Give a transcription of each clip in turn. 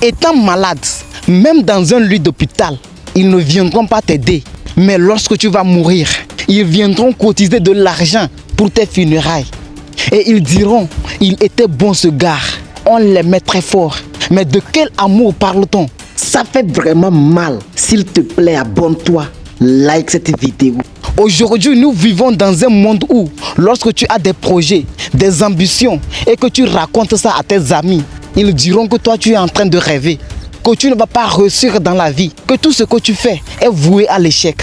Étant malade, même dans un lit d'hôpital, ils ne viendront pas t'aider. Mais lorsque tu vas mourir, ils viendront cotiser de l'argent pour tes funérailles. Et ils diront, il était bon ce gars, on l'aimait très fort. Mais de quel amour parle-t-on? Ça fait vraiment mal. S'il te plaît, abonne-toi, like cette vidéo. Aujourd'hui, nous vivons dans un monde où, lorsque tu as des projets, des ambitions et que tu racontes ça à tes amis, ils diront que toi tu es en train de rêver, que tu ne vas pas réussir dans la vie, que tout ce que tu fais est voué à l'échec.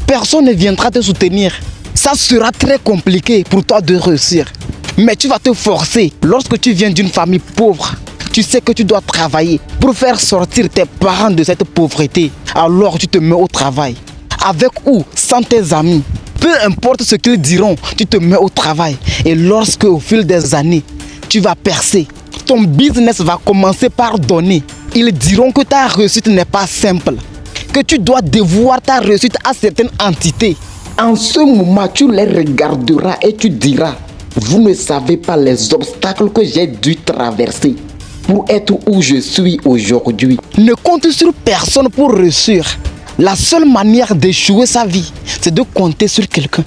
Personne ne viendra te soutenir. Ça sera très compliqué pour toi de réussir. Mais tu vas te forcer. Lorsque tu viens d'une famille pauvre, tu sais que tu dois travailler pour faire sortir tes parents de cette pauvreté. Alors tu te mets au travail. Avec ou sans tes amis, peu importe ce qu'ils diront, tu te mets au travail. Et lorsque au fil des années, tu vas percer, ton business va commencer par donner. Ils diront que ta réussite n'est pas simple, que tu dois dévouer ta réussite à certaines entités. En ce moment, tu les regarderas et tu diras, vous ne savez pas les obstacles que j'ai dû traverser pour être où je suis aujourd'hui. Ne compte sur personne pour réussir. La seule manière d'échouer sa vie, c'est de compter sur quelqu'un.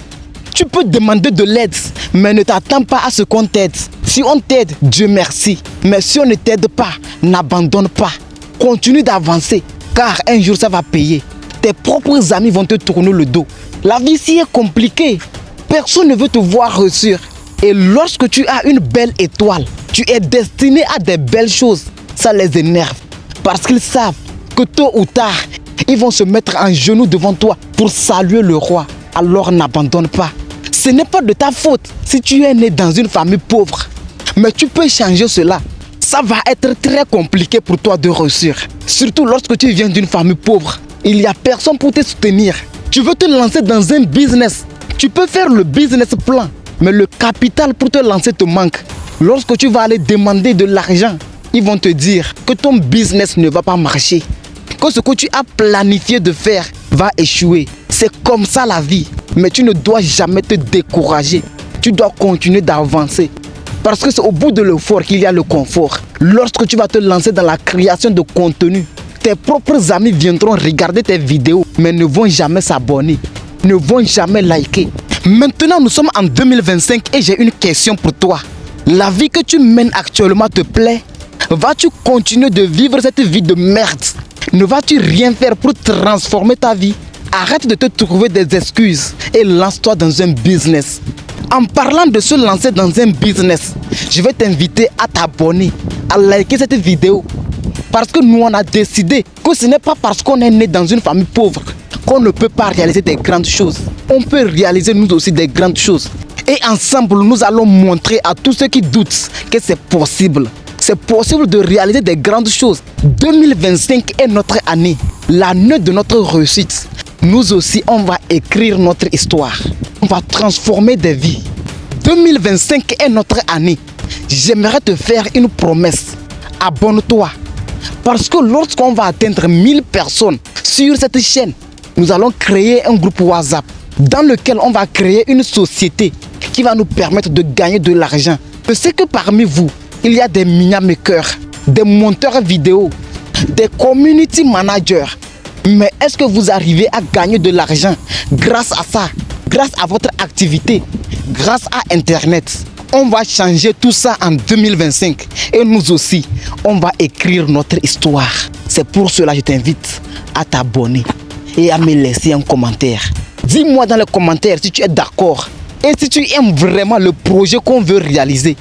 Tu peux demander de l'aide, mais ne t'attends pas à ce qu'on t'aide. Si on t'aide, Dieu merci. Mais si on ne t'aide pas, n'abandonne pas. Continue d'avancer, car un jour ça va payer. Tes propres amis vont te tourner le dos. La vie si est compliquée. Personne ne veut te voir réussir. Et lorsque tu as une belle étoile, tu es destiné à des belles choses. Ça les énerve. Parce qu'ils savent que tôt ou tard, ils vont se mettre en genoux devant toi pour saluer le roi. Alors n'abandonne pas. Ce n'est pas de ta faute si tu es né dans une famille pauvre. Mais tu peux changer cela. Ça va être très compliqué pour toi de réussir. Surtout lorsque tu viens d'une famille pauvre. Il n'y a personne pour te soutenir. Tu veux te lancer dans un business. Tu peux faire le business plan. Mais le capital pour te lancer te manque. Lorsque tu vas aller demander de l'argent, ils vont te dire que ton business ne va pas marcher. Que ce que tu as planifié de faire va échouer. C'est comme ça la vie. Mais tu ne dois jamais te décourager. Tu dois continuer d'avancer. Parce que c'est au bout de l'effort qu'il y a le confort. Lorsque tu vas te lancer dans la création de contenu, tes propres amis viendront regarder tes vidéos, mais ne vont jamais s'abonner, ne vont jamais liker. Maintenant, nous sommes en 2025 et j'ai une question pour toi. La vie que tu mènes actuellement te plaît? Vas-tu continuer de vivre cette vie de merde? Ne vas-tu rien faire pour transformer ta vie? Arrête de te trouver des excuses et lance-toi dans un business. En parlant de se lancer dans un business, je vais t'inviter à t'abonner, à liker cette vidéo. Parce que nous, on a décidé que ce n'est pas parce qu'on est né dans une famille pauvre qu'on ne peut pas réaliser des grandes choses. On peut réaliser nous aussi des grandes choses. Et ensemble, nous allons montrer à tous ceux qui doutent que c'est possible. C'est possible de réaliser des grandes choses. 2025 est notre année, l'année de notre réussite. Nous aussi, on va écrire notre histoire. On va transformer des vies. 2025 est notre année. J'aimerais te faire une promesse. Abonne-toi. Parce que lorsqu'on va atteindre 1000 personnes sur cette chaîne, nous allons créer un groupe WhatsApp dans lequel on va créer une société qui va nous permettre de gagner de l'argent. Je sais que parmi vous, il y a des minimakers, des monteurs vidéo, des community managers. Mais est-ce que vous arrivez à gagner de l'argent grâce à ça, grâce à votre activité, grâce à Internet? On va changer tout ça en 2025 et nous aussi, on va écrire notre histoire. C'est pour cela que je t'invite à t'abonner et à me laisser un commentaire. Dis-moi dans les commentaires si tu es d'accord et si tu aimes vraiment le projet qu'on veut réaliser.